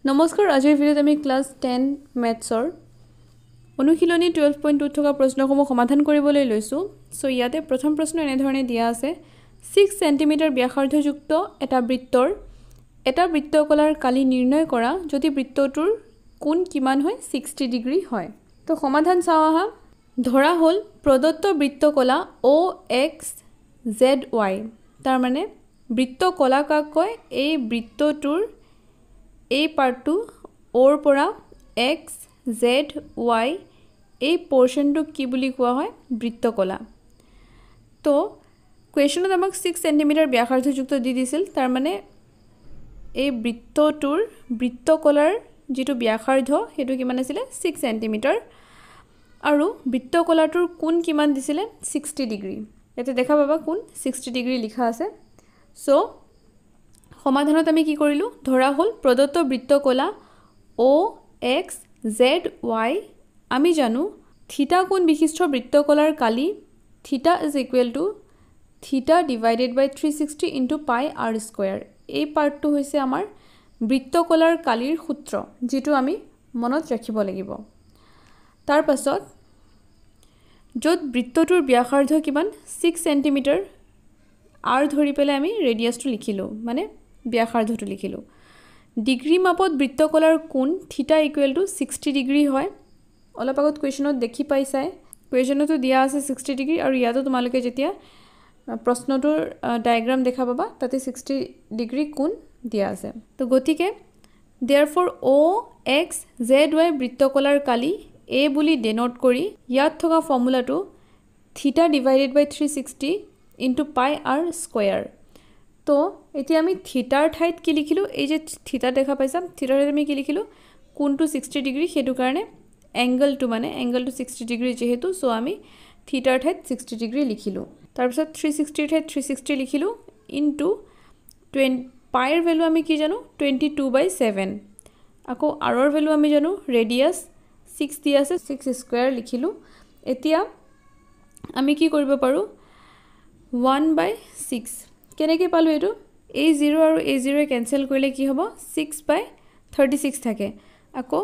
নমস্কাৰ আজিৰ ভিডিঅ'ত আমি ক্লাছ 10 মেথছৰ অনুশীলনী 12.2 থকা প্ৰশ্নসমূহ সমাধান কৰিবলৈ লৈছো সো ইয়াতে প্ৰথম প্ৰশ্ন এনে ধৰণে দিয়া আছে 6 সেমি ব্যাসাৰ্ধযুক্ত এটা বৃত্তকলাৰ কালি নিৰ্ণয় কৰা যদি বৃত্তটোৰ কোণ কিমান হয় 60 ডিগ্ৰী হয় তো সমাধান চাও আহা ধৰা হল প্ৰদত্ত বৃত্তকলা OXZY তাৰ মানে বৃত্তকলা কাক কয় এই বৃত্তটোৰ এই পাৰ্টটো ওৰ পৰা x z y এই পোৰশনটো কি বুলি কোৱা হয় বৃত্তকলা তো কোৱেশ্চনত আমাক 6 সেমি ব্যাসাৰ্ধযুক্ত দি দিছিল তাৰ মানে এই বৃত্তটোৰ বৃত্তকলাৰ যেটো ব্যাসাৰ্ধ হেতু কিমান আছিল 6 সেমি আৰু বৃত্তকলাটোৰ কোণ কিমান দিছিল 60 ডিগ্ৰী এতে দেখা পাবা কোণ 60 ডিগ্ৰী লিখা আছে সো সমাধানত আমি কি কৰিলো ধৰা হল প্ৰদত্ত বৃত্তকলা OXZY আমি জানো থিটা কোণ বিশিষ্ট বৃত্তকলাৰ কালি থিটা থিটা ডিভাইডেড বাই 360 ইনটু পাই r স্কয়াৰ এই পাৰ্টটো হৈছে আমাৰ বৃত্তকলাৰ কালিৰ সূত্ৰ যেটো আমি মনত ৰাখিব লাগিব তাৰ পাছত যত বৃত্তটোৰ ব্যাসাৰ্ধ কিমান 6 সেমি r ধৰি পেলে আমি ৰেডিয়াসটো লিখিলো মানে ব্যাসাৰ্ধটো লিখিলো ডিগ্ৰী মাপত বৃত্তকলাৰ কোণ থিটা = 60 ডিগ্ৰী হয় অলপ আগত কোৱেশ্চনত দেখি পাইছাই কোৱেশ্চনটো দিয়া আছে 60 ডিগ্ৰী আৰু ইয়াতো তোমালোকে যেতিয়া প্ৰশ্নটোৰ ডায়াগ্ৰাম দেখা পাবা তাতে 60 ডিগ্ৰী কোণ দিয়া আছে তো গতিকে therefore OXZY বৃত্তকলাৰ কালি a বুলি ডিনোট কৰি ইয়াত থকা ফৰ্মুলাটো থিটা ডিভাইডেড বাই 360 ইনটু পাই r স্কয়াৰ তো এতিয়া আমি থিটাৰ ঠাইত কি লিখিলো এই যে থিটা দেখা পাইছা থিটাৰ ঠাইত আমি কি লিখিলো কোণটো 60 ডিগ্ৰী হেতু কাৰণে এংগলটো 60 ডিগ্ৰী যেহেতু সো আমি থিটাৰ ঠাইত 60 ডিগ্ৰী লিখিলো তাৰ পিছত 360 ঠাইত 360 লিখিলো ইনটু 20 পাইৰ ভ্যালু আমি কি জানো 22/7 আকৌ r ৰ ভ্যালু আমি জানো ৰেডিয়াস 6 দি আছে 6 স্কয়াৰ লিখিলো এতিয়া আমি কি কৰিব পাৰো 1/6 কেনেকৈ পালো এটো a0 আৰু a0 কেনসেল কৰিলে কি হ'ব 6/36 থাকে আকৌ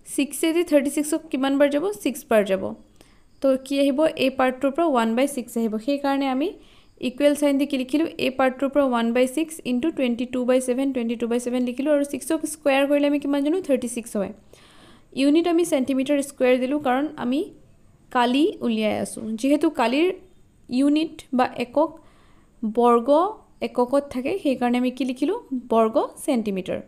6 এ দি 36 ক কিমান বাৰ যাব 6 বাৰ যাব তো কি আহিব এই পাৰ্টটোৰ পৰা 1/6 আহিব সেই কাৰণে আমি ইকুৱেল সাইন দি কি লিখিলো এই পাৰ্টটোৰ পৰা 1/6 ইনটু 22/7 লিখিলো আৰু 6 ক স্কয়াৰ কৰিলে আমি কিমান জানো 36 হয় ইউনিট আমি সেন্টিমিটাৰ স্কয়াৰ দিলো কাৰণ আমি কালি উলিয়াই আছো যেহেতু কালিৰ ইউনিট বা একক বৰ্গ এককত থাকে সেই কাৰণে আমি কি লিখিলো বৰ্গ সেন্টিমিটাৰ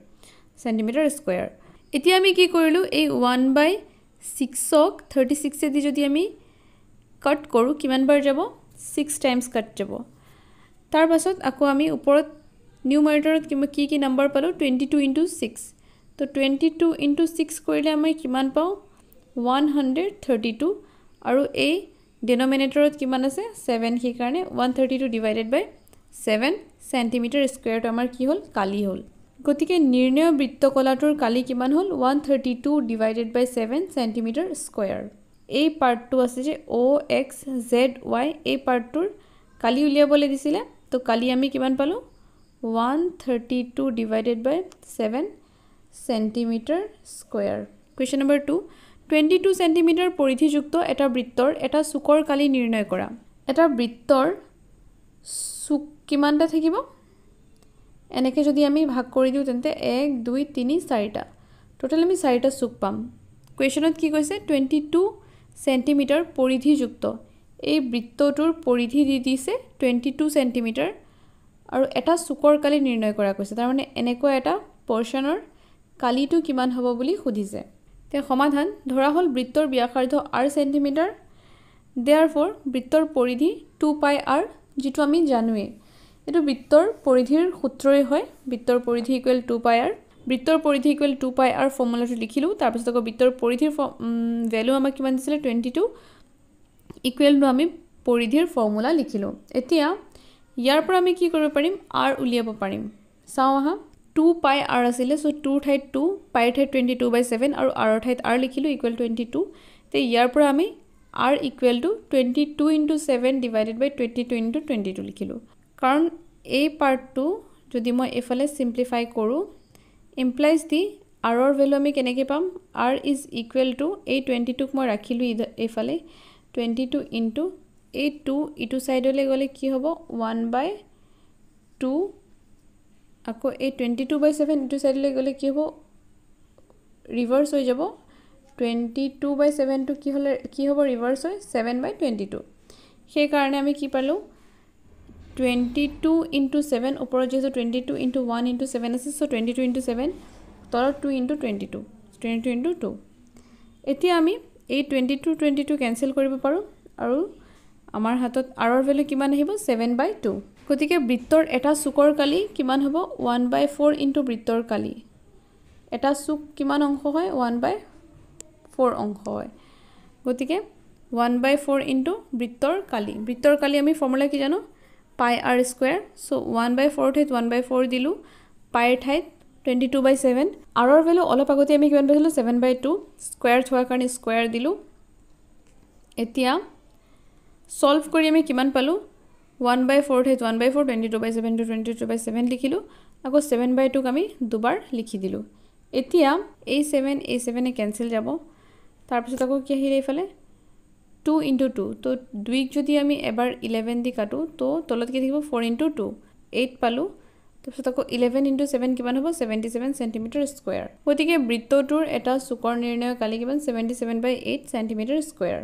স্কয়াৰ এতিয়া আমি কি কৰিলো এই 1/6 ক 36 এ দি যদি আমি কাট কৰো কিমান বাৰ যাব 6 টাইমছ কাট যাব তাৰ পাছত আকৌ আমি ওপৰত নিউমাৰেটৰত কি নম্বৰ পালো 22 * 6 তো 22 * 6 কৰিলে আমি কিমান পাও 132 আৰু এই ডিনোমিনেটৰত কিমান আছে 7 সেই কাৰণে 132 ডিভাইডেড বাই 7 সেন্টিমিটাৰ স্কয়াৰটো আমাৰ কি হল কালি হল গতিকে নিৰ্ণয় বৃত্তকলাটোৰ কালি কিমান হল 132 ডিভাইডেড বাই 7 সেন্টিমিটাৰ স্কয়াৰ এই পাৰ্টটো আছে যে OXZY এই পাৰ্টটোৰ কালি উলিয়াবলৈ দিছিলে তো কালি আমি কিমান পালো 132 divided by 7 centimetre square question number 2 22 centimetre পৰিধিযুক্ত এটা বৃত্তৰ এটা চুকৰ কালি নিৰ্ণয় কৰা এটা বৃত্তৰ চুক কিমানটা থাকিব এনেকে যদি আমি ভাগ কৰি দিও তেন্তে 1 2 3 4টা টোটাল আমি 4টা চুক পাম কোৱেশ্চনত কি কৈছে 22 সেন্টিমিটাৰ পৰিধিযুক্ত এই বৃত্তটোৰ পৰিধি দি দিছে 22 সেন্টিমিটাৰ আৰু এটা চুকৰ কালি নিৰ্ণয় কৰা কৈছে তাৰ মানে এনেকুৱা এটা পোৰশনৰ কালিটো কিমান হ'ব বুলি খুদিছে তে সমাধান ধৰা হল বৃত্তৰ ব্যাসাৰ্ধ r সেন্টিমিটাৰ therefore বৃত্তৰ পৰিধি 2 পাই r যেটো আমি জানোৱে এটো বৃত্তৰ পৰিধিৰ সূত্ৰই হয় বৃত্তৰ পৰিধি = 2 পাই r বৃত্তৰ পৰিধি = 2 পাই r ফৰ্মুলাটো লিখিলো তাৰ পিছত আকৌ বৃত্তৰ পৰিধিৰ ভ্যালু আমাক কিমান দিছিলে 22 ইকুৱেল টু আমি পৰিধিৰ ফৰ্মুলা লিখিলো এতিয়া ইয়াৰ পৰা আমি কি কৰিব পাৰিম r উলিয়াব পাৰিম চাও আহা 2 পাই r আছিল সো 2 ঠাইত 2 পাই ঠাইত 22/7 আৰু r ঠাইত r লিখিলো ইকুৱেল 22 তে ইয়াৰ পৰা আমি r equal to 22 * 7 divided by 22 * 22 লিখিলো কাৰণ এই পাৰ্টটো যদি মই এফালে সিম্পলিফাই কৰো implies the আৰৰ ভেলু আমি কেনেকৈ পাম r ইজ ইকুৱেল টু এই 22ক মই ৰাখিলোঁ এইফালে 22 ইনটু এই 2 ইটো সাইডলৈ গ'লে কি হ'ব 1/2 আকৌ এই 22/7 ইটো সাইডলৈ গ'লে কি হ'ব ৰিভাৰ্স হৈ যাব 22/7 টো কি হ'ব ৰিভাৰ্স হৈ 7/22 সেই কাৰণে আমি কি পালো 22 into 7 ওপৰত যেটো 22 into 1 into 7 আছে সো 22 into 7 তলত 2 into 22 22 into 2 এতিয়া আমি এই 22 ক্যান্সেল কৰিব পাৰো আৰু আমাৰ হাতত r ৰ ভ্যালু কিমান আহিব 7/2 গতিকে বৃত্তৰ এটা চুকৰ কালি কিমান হ'ব 1/4 into বৃত্তৰ কালি এটা চুক কিমান অংশ হয় 1/4 অংশ হয় গতিকে 1/4 into বৃত্তৰ কালি আমি ফৰ্মুলা কি জানো pi r square so 1/4 ঠাইত 1/4 দিলু pi ঠাইত 22/7 r ৰ ভ্যালু অলপ আগতে আমি কিমান পাইছিলো 7/2 স্কয়াৰ থোৱাৰ কাৰণে স্কয়াৰ দিলু এতিয়া সলভ কৰি আমি কিমান পালো 1/4 ঠাইত 1/4 22/7 to 22/7 লিখিলো আকৌ 7/2 ক আমি দুবাৰ লিখি দিলু এতিয়া এই 7 এ ক্যান্সেল যাব তাৰ পিছত আকৌ কি আহিলে ইফালে 2 into 2 তো 2 যদি আমি এবাৰ 11 দি কাটো তো তলত কি থাকিব 4 into 2 8 পালো তাৰপিছত আকৌ 11 into 7 কিমান হ'ব 77 সেন্টিমিটাৰ স্কয়াৰ গতিকে বৃত্তটোৰ এটা চুকৰ নিৰ্ণয় কালি কিমান 77/8 সেন্টিমিটাৰ স্কয়াৰ